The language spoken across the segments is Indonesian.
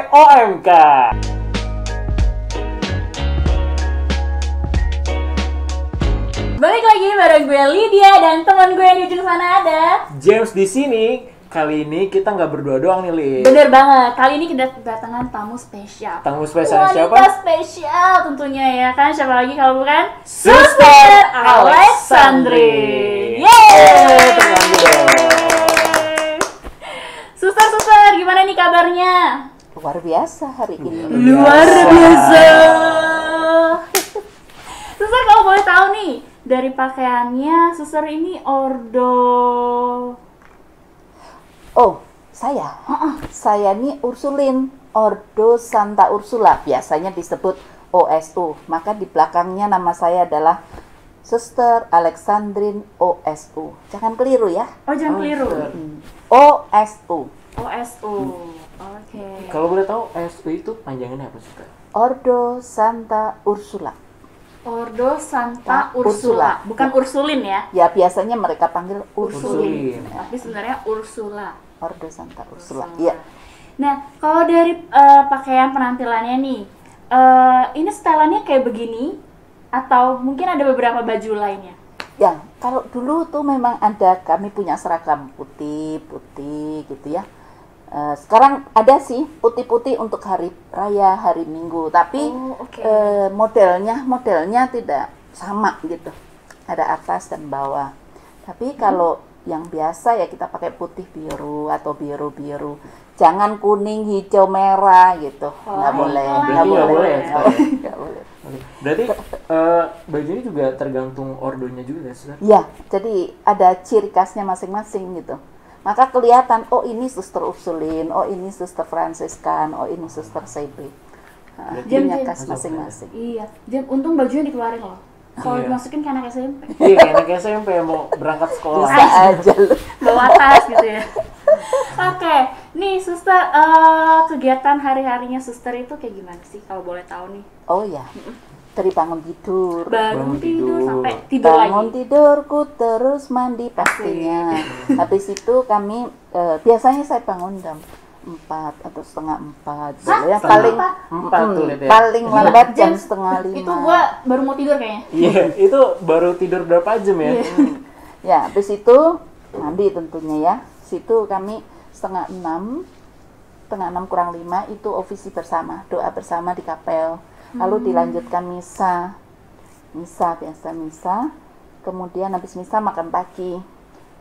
OMK. Balik lagi bareng gue Lydia dan teman gue di ujung sana ada James di sini. Kali ini kita nggak berdua doang nih, Li. Bener banget, kali ini kita kedatangan tamu spesial. Tamu spesial siapa? Wanita spesial tentunya ya kan, siapa lagi kalau bukan Suster Alexandri. Yeay! Suster, gimana nih kabarnya? Luar biasa hari ini. Luar biasa. Suster, kalau boleh tahu nih, dari pakaiannya Suster ini ordo. Oh, saya nih Ursulin, Ordo Santa Ursula, biasanya disebut OSU. Maka di belakangnya nama saya adalah Suster Alexandrine OSU. Jangan keliru ya. Oh, jangan keliru. OSU. OSU. Oke. Kalau boleh tahu, OSU itu panjangannya apa, Suster? Ordo Santa Ursula. Ordo Santa Ursula, bukan Ursulin ya? Ya, biasanya mereka panggil Ursulin. Ursulin. Tapi sebenarnya Ursula. Ordo Santa Ursula. Iya. Nah, kalau dari pakaian penampilannya nih, ini setelannya kayak begini atau mungkin ada beberapa baju lainnya? Ya, kalau dulu tuh memang ada, kami punya seragam putih gitu ya. Sekarang ada sih putih-putih untuk hari raya, hari Minggu, tapi modelnya tidak sama gitu. Ada atas dan bawah. Tapi kalau yang biasa ya kita pakai putih biru atau biru. Jangan kuning, hijau, merah gitu. Nggak boleh. Nggak boleh. Nggak boleh. Berarti baju ini juga tergantung ordonya juga, Suster? Ya, jadi ada ciri khasnya masing-masing gitu. Maka kelihatan, oh ini Suster Ursulin, oh ini Suster Fransiskan, oh ini Suster Seibri. Punya khas masing-masing. Iya, untung bajunya dikeluarin loh. Kalau dimasukin ke anak SMP. Iya, kayak anak SMP mau berangkat sekolah. Bisa aja lu. Bawa tas gitu ya. Oke, nih Suster, kegiatan hari-harinya Suster itu kayak gimana sih kalau boleh tahu nih? Oh ya, dari bangun tidur. Bangun tidur sampai tidur Bangun lagi. tidurku terus mandi pastinya. Habis itu kami biasanya saya bangun jam 4 atau setengah 4. Ya paling 4 tuh, Lihat ya. paling lambat jam setengah 5. Itu gua baru mau tidur kayaknya. Iya, itu baru tidur berapa jam ya? Ya, habis itu mandi tentunya ya. Situ kami setengah 6 kurang 5 itu ofisi bersama, doa bersama di kapel. Lalu dilanjutkan misa. Biasa misa. Kemudian habis misa makan pagi.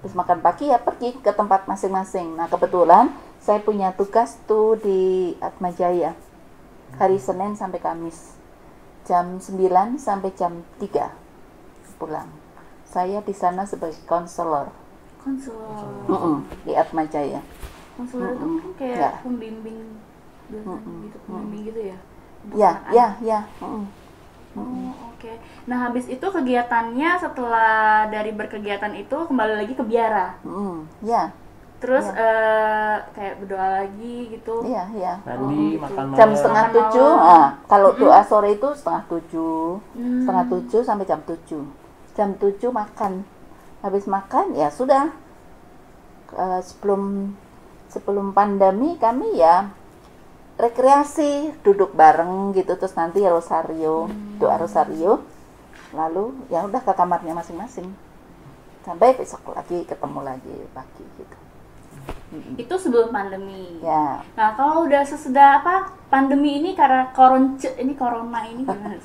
Habis makan pagi ya pergi ke tempat masing-masing. Nah, kebetulan saya punya tugas tuh di Atmajaya. Hari Senin sampai Kamis. Jam 9 sampai jam 3 pulang. Saya di sana sebagai konselor. Konselor. Di Atmajaya. Konselor itu kan kayak pembimbing gitu, pembimbing gitu ya? Untuk anak-anak. Ya. Oh, oke. Nah, habis itu kegiatannya setelah dari berkegiatan itu kembali lagi ke biara. Ya. Terus kayak berdoa lagi gitu. Iya. Mandi, makan malam. Jam setengah Makan 7. malam. Nah, kalau doa sore itu setengah 7. Setengah 7 sampai jam 7. Jam 7 makan. Habis makan ya sudah. Sebelum pandemi kami ya rekreasi, duduk bareng gitu, terus nanti rosario, doa rosario, lalu ya udah ke kamarnya masing-masing sampai besok lagi ketemu lagi pagi gitu. Itu sebelum pandemi. Ya. Nah, kalau udah sesudah pandemi ini karena corona ini gimana?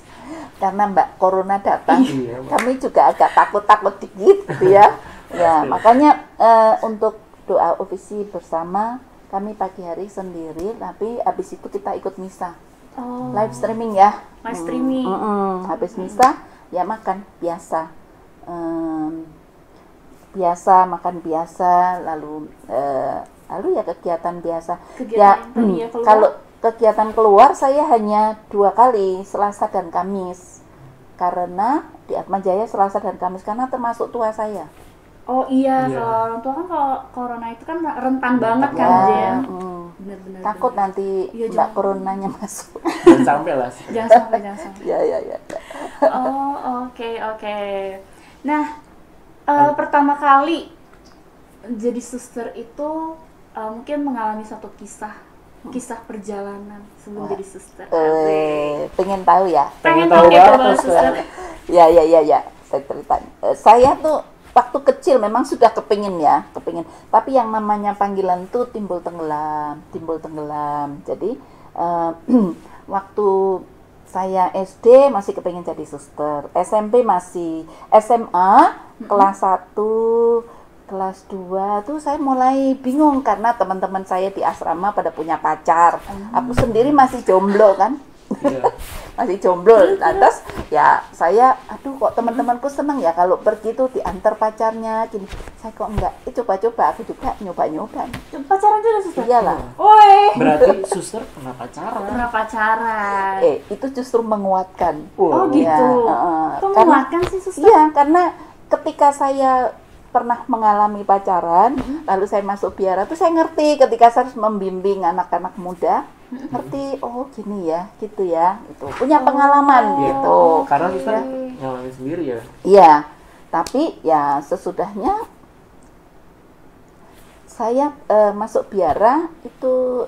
Karena Mbak Corona datang, Iya, Mbak. kami juga agak takut dikit gitu ya. Ya, makanya untuk doa ofisi bersama kami pagi hari sendiri, tapi habis itu kita ikut misa. Live streaming ya. Live streaming. Habis misa ya makan biasa. Makan biasa, lalu ya kegiatan biasa. Kalau kegiatan keluar saya hanya 2 kali, Selasa dan Kamis. Karena di Atmajaya Selasa dan Kamis karena termasuk tua saya. Oh iya, kalau orang tua kan kalau corona itu kan rentan banget kan, Jen. Bener-bener. Takut nanti Mbak Coronanya masuk. Jangan sampai lah. Jangan sampai. Ya. Oh, oke. Nah, pertama kali jadi suster itu mungkin mengalami satu kisah kisah perjalanan sebelum jadi suster. Pengen tahu ya? Pengen tahu tahu gitu banget, Mbak Suster. suster. Ya. Saya cerita. Saya tuh waktu kecil memang sudah kepingin. Tapi yang namanya panggilan tuh timbul tenggelam. Jadi waktu saya SD masih kepingin jadi suster. SMP masih, SMA kelas 1, kelas 2 tuh saya mulai bingung karena teman-teman saya di asrama pada punya pacar. Aku sendiri masih jomblo kan. Iya. Masih jomblo. Terus ya saya, aduh kok teman-temanku seneng ya kalau pergi tuh diantar pacarnya gini. Saya kok enggak, coba-coba aku juga nyoba-nyoba. Pacaran juga suster? Iyalah. Woi. Berarti suster pernah pacaran. Pernah pacaran. Itu justru menguatkan. Oh gitu. Ya, Kok karena- menguatkan sih suster? Iya, karena ketika saya pernah mengalami pacaran, lalu saya masuk biara tuh saya ngerti ketika saya harus membimbing anak-anak muda, ngerti, oh gini ya, gitu ya, itu punya pengalaman Iya. gitu. Karena suster Ya. ngalamin sendiri ya. Iya, tapi ya sesudahnya saya masuk biara itu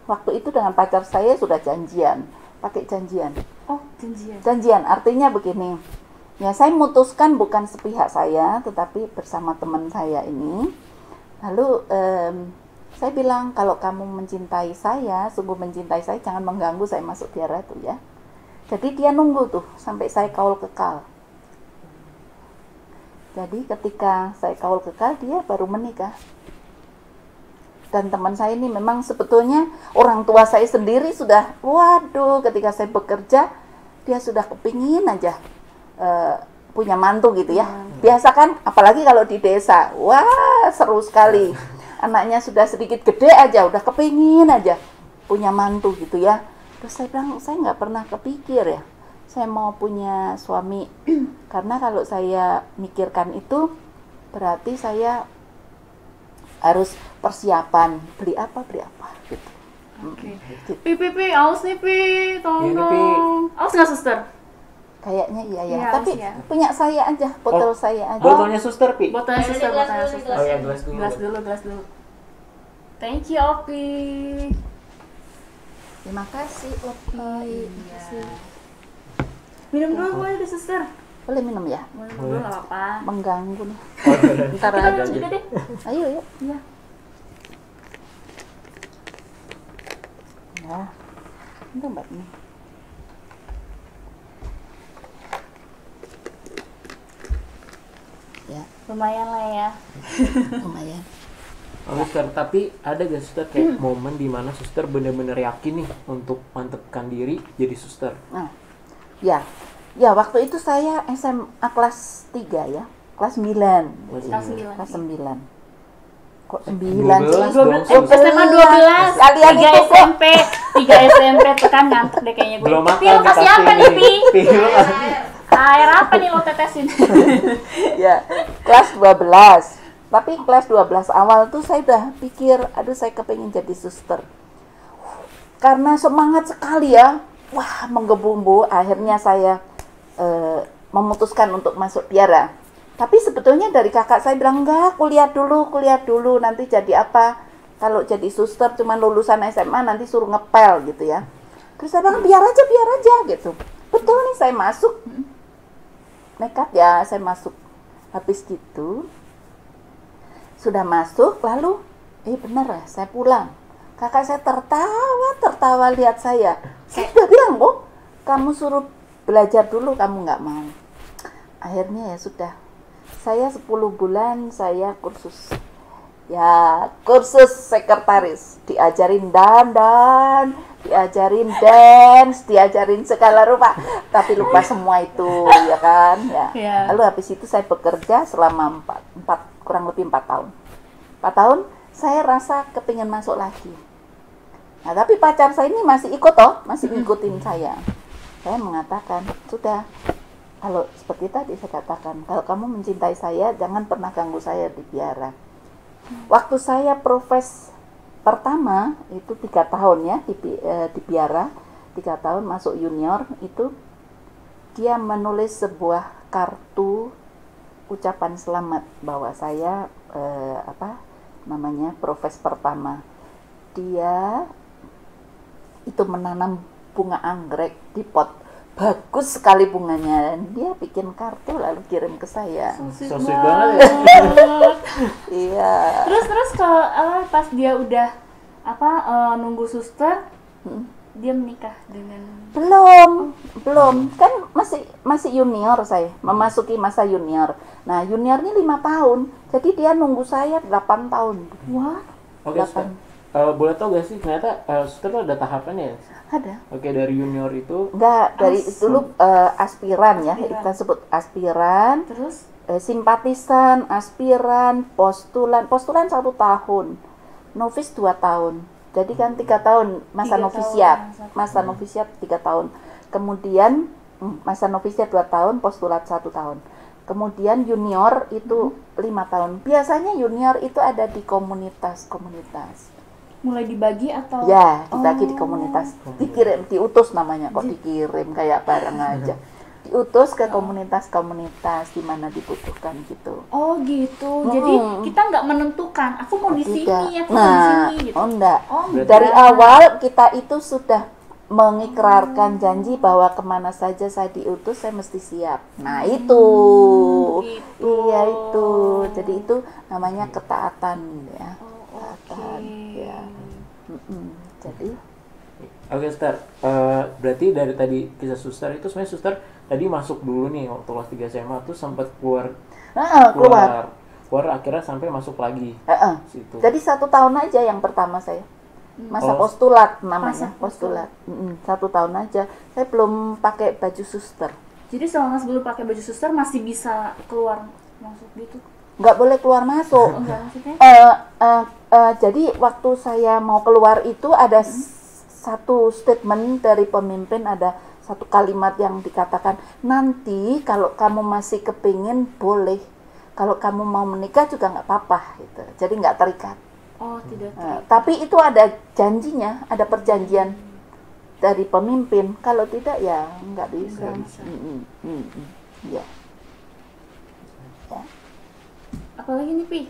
waktu itu dengan pacar saya sudah janjian, pakai janjian. Oh, janjian. Janjian artinya begini. Ya, saya memutuskan bukan sepihak saya, tetapi bersama teman saya ini. Lalu saya bilang, kalau kamu mencintai saya, sungguh mencintai saya, jangan mengganggu saya masuk biara tuh ya. Jadi dia nunggu tuh sampai saya kaul kekal. Jadi ketika saya kaul kekal, dia baru menikah. Dan teman saya ini memang sebetulnya orang tua saya sendiri sudah, waduh, ketika saya bekerja, dia sudah kepingin aja punya mantu gitu ya. Biasa kan, apalagi kalau di desa, wah seru sekali. Anaknya sudah sedikit gede aja, udah kepingin aja punya mantu gitu ya. Terus saya bilang, saya nggak pernah kepikir ya, saya mau punya suami. Karena kalau saya mikirkan itu, berarti saya harus persiapan, beli apa gitu. Oke. Gitu. Pi, aus nih Pi, tolong Iya nih, Pi. dong. Aus nggak suster? Kayaknya iya ya, Iya, tapi harus ya. punya saya aja, botol saya aja. Botolnya suster, Pi. Botolnya suster, gelas botolnya dulu, suster. Oh ya, gelas dulu. Gelas dulu. Thank you, Opi. Terima kasih, Opi. Terima kasih. Minum dulu boleh deh suster. Boleh minum ya? Minum dulu nggak apa-apa. Mengganggu nih. Oh, Ntar Kita minum aja. juga deh. Ayo, yuk. Iya. Ya. Ini Mbak nih. Ya, Lumayan lah ya. lumayan. Oh, suster, tapi ada gak suster kayak momen dimana suster bener-bener yakin nih untuk mantepkan diri jadi suster? Nah, ya. Ya, waktu itu saya SMA kelas 3 ya. Kelas 9. Kelas 9. Kelas 9. Kok 9 12 sih? dong, suster. SMA 12. Kalian 3 itu kok SMP. 3 SMP tuh kan ngantuk deh kayaknya gue. Belum Pi, makan lo kasih apa nih, Pi? Pi, lo Air apa nih lo tetesin? ya, kelas 12. Tapi kelas 12 awal tuh saya udah pikir, aduh saya kepengen jadi suster. Karena semangat sekali ya. Wah, menggebu-gebu akhirnya saya memutuskan untuk masuk biara. Tapi sebetulnya dari kakak saya bilang, enggak, kuliah dulu, nanti jadi apa? Kalau jadi suster cuma lulusan SMA nanti suruh ngepel gitu ya. Terus saya bilang, biar aja gitu. Betul nih, saya masuk. Nekat ya, saya masuk. Habis gitu, sudah masuk, lalu, bener ya, saya pulang. Kakak saya tertawa lihat saya. Saya udah bilang, oh, kamu suruh belajar dulu, kamu nggak mau. Akhirnya ya sudah. Saya 10 bulan saya kursus. Ya, kursus sekretaris. Diajarin dandan, diajarin dance, diajarin segala rupa. Tapi lupa semua itu, ya kan? Ya. Iya. Lalu habis itu saya bekerja selama kurang lebih 4 tahun. 4 tahun, saya rasa kepingin masuk lagi. Nah, tapi pacar saya ini masih ikut masih ngikutin saya. Saya mengatakan, sudah, kalau seperti tadi saya katakan, kalau kamu mencintai saya, jangan pernah ganggu saya di biara. Waktu saya profes pertama, itu 3 tahun ya, di biara, 3 tahun masuk junior, itu dia menulis sebuah kartu ucapan selamat bahwa saya, profes pertama. Dia itu menanam bunga anggrek di pot. Bagus sekali bunganya, dan dia bikin kartu lalu kirim ke saya. So sweet banget ya. Iya. Terus kalau pas dia udah nunggu suster, dia menikah dengan Belum, kan masih junior saya, memasuki masa junior. Nah, junior ini 5 tahun, jadi dia nunggu saya 8 tahun. wah, Oke, suster. Boleh tau gak sih ternyata suster tuh ada tahapannya ya? Ada. Oke, dari junior itu Enggak, dari dulu aspiran ya, Aspiran. kita sebut aspiran, terus simpatisan, aspiran, postulan 1 tahun, novis 2 tahun. Jadi kan 3 tahun masa 3 novisiat, tahun, masa novisiat 3 tahun. Kemudian masa novisiat 2 tahun, postulat 1 tahun. Kemudian junior itu 5 tahun. Biasanya junior itu ada di komunitas. mulai dibagi atau Ya, dibagi di Oh. komunitas. Dikirim, diutus namanya. Kok dikirim kayak barang aja. Diutus ke komunitas-komunitas di mana dibutuhkan gitu. Oh gitu. Jadi kita nggak menentukan. Aku mau di Tidak. sini, aku mau di Nah, sini gitu. enggak. Oh, Dari enggak. awal kita itu sudah mengikrarkan janji bahwa kemana saja saya diutus saya mesti siap. Nah itu, gitu. iya itu. Jadi itu namanya ketaatan ya. Oh, oke. Ketaatan, ya. Jadi Oke, suster. Berarti dari tadi kisah suster itu sebenarnya suster tadi masuk dulu nih waktu kelas 3 SMA tuh sempat keluar keluar. akhirnya sampai masuk lagi situ. Jadi 1 tahun aja yang pertama saya. Masa Oh. postulat namanya, Masa postulat. 1 tahun aja. Saya belum pakai baju suster. Jadi selama sebelum pakai baju suster masih bisa keluar masuk gitu. Nggak boleh keluar masuk. Enggak maksudnya? Jadi waktu saya mau keluar itu ada satu statement dari pemimpin, ada satu kalimat yang dikatakan, nanti kalau kamu masih kepingin boleh, kalau kamu mau menikah juga nggak apa-apa gitu. Jadi nggak terikat. Oh, tidak. Tapi itu ada janjinya, ada perjanjian dari pemimpin. Kalau tidak ya nggak bisa. Nggak bisa. Ya. Apalagi nih, Pi?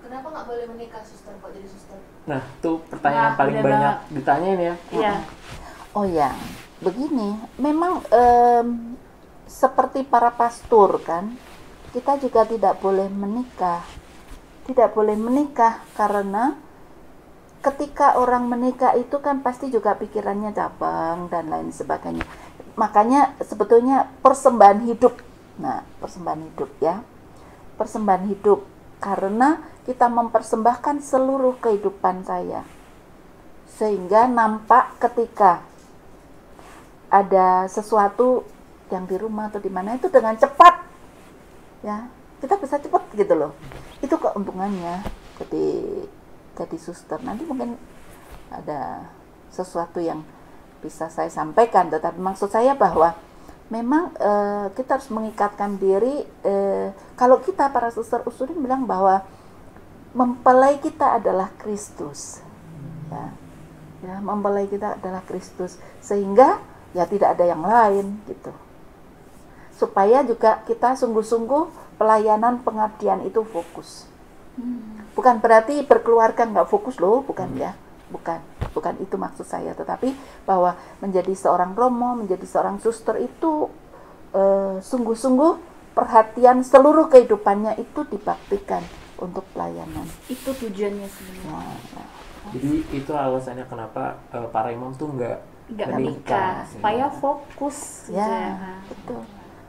Kenapa nggak boleh menikah suster kok jadi suster? Nah, tuh pertanyaan Nah, paling bener banyak banget. ditanyain ya. Iya. Oh ya, begini, memang seperti para pastor kan, kita juga tidak boleh menikah. Tidak boleh menikah karena ketika orang menikah itu kan pasti juga pikirannya cabang dan lain sebagainya. Makanya sebetulnya persembahan hidup. Nah, persembahan hidup ya. Persembahan hidup karena kita mempersembahkan seluruh kehidupan saya. Sehingga nampak ketika ada sesuatu yang di rumah atau di mana itu dengan cepat. Ya, kita bisa cepat gitu loh. Itu keuntungannya jadi suster. Nanti mungkin ada sesuatu yang bisa saya sampaikan, tetapi maksud saya bahwa memang kita harus mengikatkan diri. Kalau kita para suster usulin bilang bahwa mempelai kita adalah Kristus, ya mempelai kita adalah Kristus, sehingga ya tidak ada yang lain gitu. Supaya juga kita sungguh-sungguh pelayanan pengabdian itu fokus. Bukan berarti berkeluarga nggak fokus loh, bukan ya. Bukan itu maksud saya, tetapi bahwa menjadi seorang romo, menjadi seorang suster itu sungguh-sungguh perhatian seluruh kehidupannya itu dibaktikan untuk pelayanan. Itu tujuannya sebenarnya. Nah, Jadi itu alasannya kenapa para imam tuh nggak Nggak menikah, supaya fokus gitu ya, kan. betul.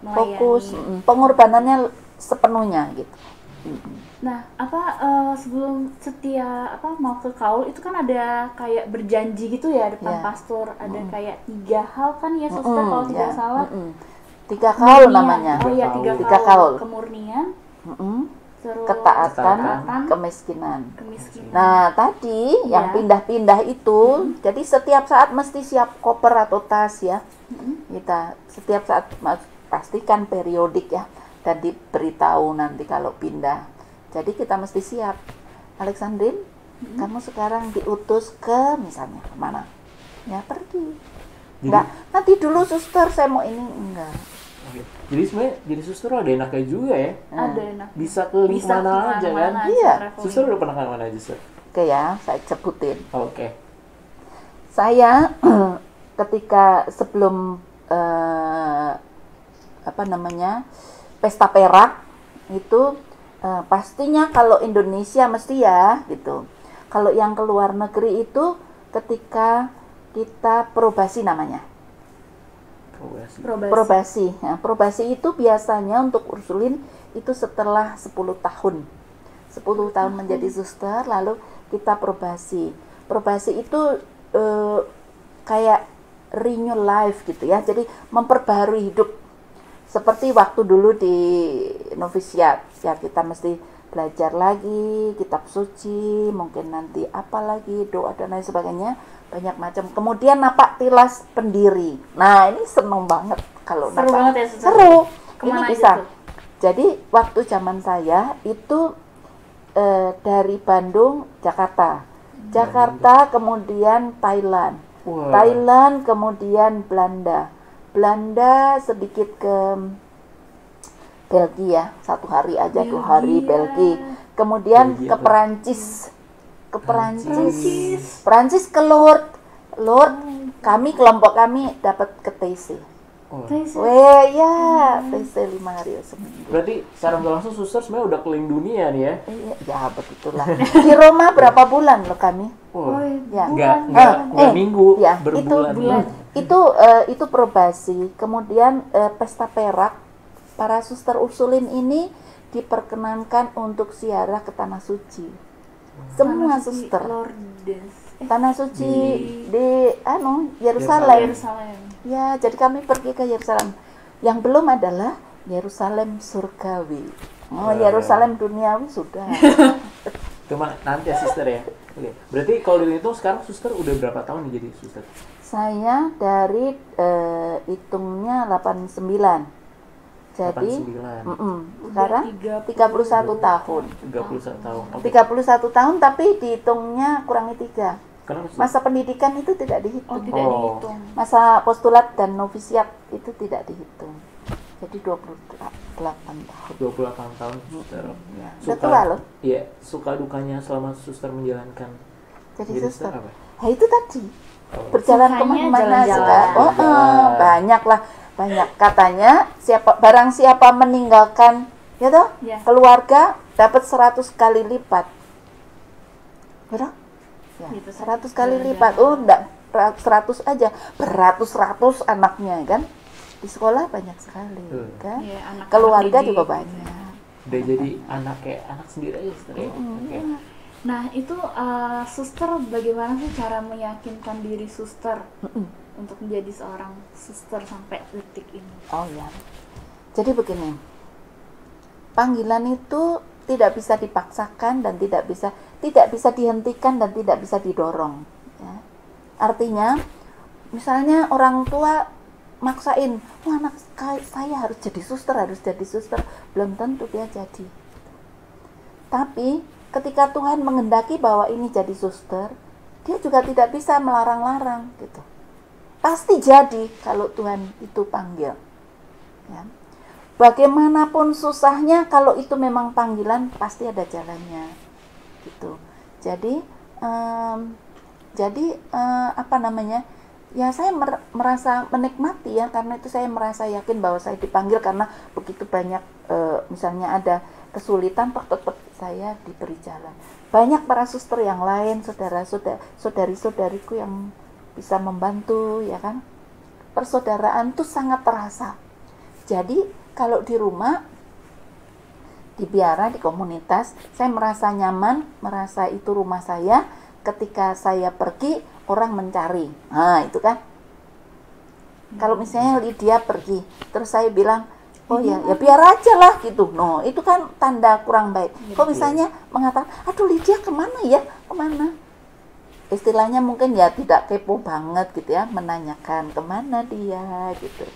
Melayani. Fokus, pengorbanannya sepenuhnya gitu. Nah, sebelum mau ke kaul itu kan ada kayak berjanji gitu ya depan Ya. pastor, ada kayak 3 hal kan ya suster kalau tidak Ya, salah. 3 kaul Kemurnian. namanya. Oh iya, 3 Tiga kaul. Kemurnian, terus Ketaatan, ketaatan, kemiskinan. kemiskinan. Nah, tadi yang Ya. pindah-pindah itu, jadi setiap saat mesti siap koper atau tas ya. Kita setiap saat pastikan periodik ya, dan diberitahu nanti kalau pindah. Jadi kita mesti siap. Alexandrin, kamu sekarang diutus ke misalnya kemana? Ya pergi. Enggak, nanti dulu suster saya mau ini enggak. Oke. Jadi sebenarnya jadi suster ada enaknya juga ya. Ada enak. Bisa keliling Bisa mana aja kan. kemana-mana, Iya. traveling. Suster udah pernah kemana aja, Suster? Oke ya, saya sebutin. Oke. Saya ketika sebelum pesta perak itu pastinya kalau Indonesia mesti ya gitu. Kalau yang ke luar negeri itu ketika kita probasi namanya. Probasi. Nah, probasi itu biasanya untuk Ursulin itu setelah 10 tahun. 10 tahun menjadi suster lalu kita probasi. Probasi itu kayak renew life gitu ya. Jadi memperbaharui hidup. Seperti waktu dulu di novisiat ya, kita mesti belajar lagi kitab suci, mungkin nanti apa lagi, doa dan lain sebagainya, banyak macam. Kemudian napak tilas pendiri. Nah, ini seneng banget kalau Seru napak. banget ya, Suster. Seru. Kemana Ini aja bisa. tuh? Jadi waktu zaman saya itu dari Bandung, Jakarta kemudian Thailand. Wah. Thailand kemudian Belanda sedikit ke Belgia, 1 hari aja, 2 hari Belgia. Kemudian Belgia ke tuh. Perancis ke Lourdes. Kami kelompok kami dapat ke TC. Oh. TC 5 hari seminggu. Berarti secara nggak langsung suster sebenarnya udah keliling dunia nih ya? Ya begitulah. Di Roma berapa bulan loh kami? Oh. Ya. Nggak minggu, Ya, berbulan. itu probasi. Kemudian pesta perak, para suster Ursulin ini diperkenankan untuk ziarah ke tanah suci. Semua suster. Tanah suci di Yerusalem. Ya, jadi kami pergi ke Yerusalem. Yang belum adalah Yerusalem surgawi. Yerusalem duniawi sudah. Cuma nanti ya suster ya. Oke. Berarti kalau dihitung sekarang suster udah berapa tahun nih jadi suster? Saya dari hitungnya 89. Jadi 89. sekarang 31 tahun. 31 tahun. Oke. 31 tahun tapi dihitungnya kurangi 3. Kenapa sih? Masa pendidikan itu tidak dihitung. Tidak dihitung. Masa postulat dan novisiat itu tidak dihitung. Jadi 28 tahun. 28 tahun suster. Ya, udah tua loh. Iya, suka dukanya selama suster menjalankan Jadi jadi suster. apa? Nah, itu tadi. Oh. Berjalan Sukanya kemana-mana jalan-jalan. suka. Banyak lah. Banyak. Katanya barang siapa meninggalkan ya toh, Ya. keluarga dapat 100 kali lipat. Betul? Ya, Gitu, 100 kali jalan-jalan. lipat. Oh, enggak 100 aja. Beratus-ratus anaknya kan. Di sekolah banyak sekali kan. Iya, anak-anak Keluarga didik juga gitu. banyak. Udah jadi anak kayak anak sendiri aja suster ya. Oke. Nah, itu suster bagaimana sih cara meyakinkan diri suster untuk menjadi seorang suster sampai detik ini? Oh ya. Jadi begini. Panggilan itu tidak bisa dipaksakan dan tidak bisa dihentikan dan tidak bisa didorong. Ya. Artinya, misalnya orang tua maksain, wah anak saya harus jadi suster, belum tentu dia jadi. Tapi ketika Tuhan menghendaki bahwa ini jadi suster, dia juga tidak bisa melarang-larang gitu. Pasti jadi kalau Tuhan itu panggil. Ya. Bagaimanapun susahnya, kalau itu memang panggilan, pasti ada jalannya. Gitu. Jadi ya saya merasa menikmati ya, karena itu saya merasa yakin bahwa saya dipanggil karena begitu banyak misalnya ada kesulitan, tetap saya diberi jalan. Banyak para suster yang lain, saudari-saudariku yang bisa membantu ya kan. Persaudaraan itu sangat terasa. Jadi kalau di rumah, di biara, di komunitas, saya merasa nyaman, merasa itu rumah saya. Ketika saya pergi, orang mencari. Nah, itu kan. Kalau misalnya Lydia pergi, terus saya bilang, oh ya biar aja lah gitu. No, itu kan tanda kurang baik. Kalau misalnya mengatakan, aduh Lydia kemana ya? Kemana? Istilahnya mungkin ya tidak kepo banget gitu ya, menanyakan kemana dia gitu.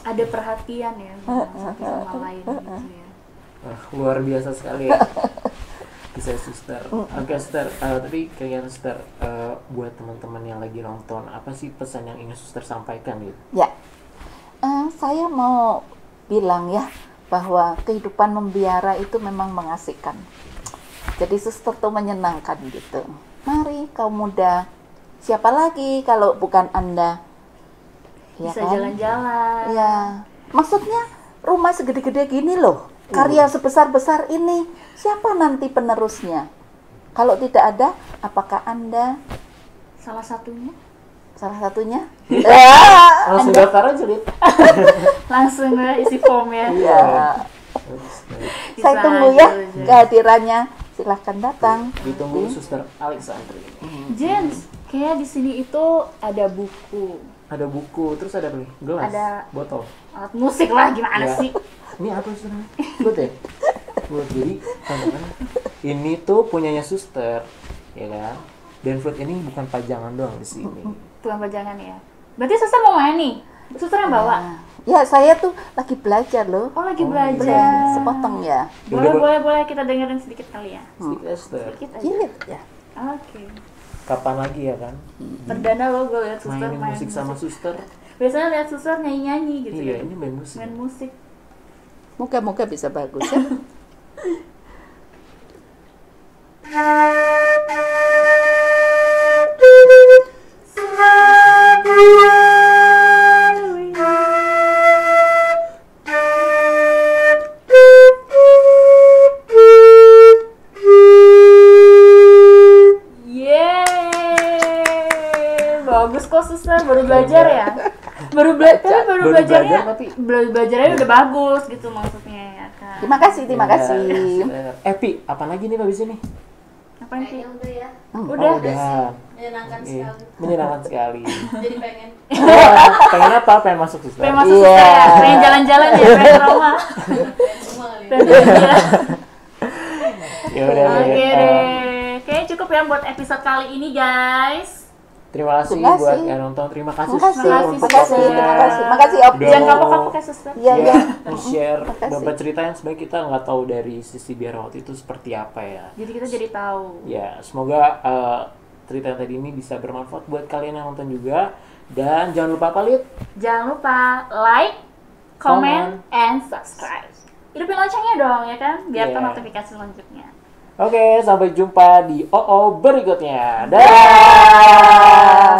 Ada perhatian ya satu sama lain gitu ya. Luar biasa sekali ya. Kisah suster. Oke suster, tapi kalian suster, buat teman-teman yang lagi nonton, apa sih pesan yang ingin suster sampaikan gitu? Ya, saya mau bilang ya bahwa kehidupan membiara itu memang mengasihkan. Jadi suster tuh menyenangkan gitu. Mari kaum muda, Siapa lagi kalau bukan Anda? Ya Bisa kan? jalan-jalan. Ya, maksudnya rumah segede-gede gini loh, karya sebesar-besar ini, siapa nanti penerusnya? Kalau tidak ada, apakah Anda Salah satunya salah satunya? Langsung daftar aja, Lid. langsung isi form ya. Ya, Bisa saya tunggu aja, ya Jen. kehadirannya. Silahkan datang. Ditunggu Suster Alexandri. Jens, kayak di sini itu ada buku, Ada buku, terus ada apa nih? Gelas, Ada- botol. alat musik lah, gimana Ya. sih? Ini apa sebenarnya? Buat ya? Buat. Jadi teman-teman, ini tuh punyanya Suster, ya kan? Dan flute ini bukan pajangan doang di sini. Bukan pajangan ya. Berarti suster mau main nih? Suster yang bawa? Nah, ya, saya tuh lagi belajar loh. Oh, lagi Oh, belajar. Sepotong ya. Boleh, Udah, boleh kita dengerin sedikit kali ya. Sedikit Suster. Sedikit aja. Jilid ya. Oke. Kapan lagi ya kan? Perdana lo gue liat suster Mainin main musik sama Suster. Biasanya lihat suster nyanyi-nyanyi gitu Iya, ya. ini main musik. Main musik. Moga-moga bisa bagus ya. Yeay, bagus kok suster, baru belajar ya. Baru belajarnya Baru belajar, tapi- belajarnya udah bagus gitu maksudnya ya kan. Terima kasih, terima Ya, kasih. Suster. Pi, apa lagi nih habis ini? Apaan sih? Kayaknya udah ya. Udah. Oh, udah. Menyenangkan Iya, sekali. menyenangkan sekali. Jadi pengen. Pengen apa? Pengen masuk Suster. Pengen masuk Iya. suster ya, pengen jalan-jalan ya, pengen ke rumah. Pengen semua kali. Pengen jalan-jalan. Ya udah deh. Oke deh, kayaknya cukup ya buat episode kali ini guys. Terima kasih Terima buat kasih. yang nonton. Terima kasih Terima kasih, Suster, Makasih, untuk terima kasih, waktunya. terima kasih. Makasih Opi. Udah. Jangan kapok-kapok ya suster. Iya, Ya, iya. nge-share Makasih. beberapa cerita yang sebenarnya kita nggak tahu dari sisi biarawat itu seperti apa ya. Jadi kita jadi tahu. Ya, semoga cerita yang tadi ini bisa bermanfaat buat kalian yang nonton juga. Dan jangan lupa apa, Lid? Jangan lupa like, comment, Comment. and subscribe. Hidupin loncengnya dong ya kan, biar Yeah. tahu notifikasi selanjutnya. Oke, sampai jumpa di OO berikutnya. Dah.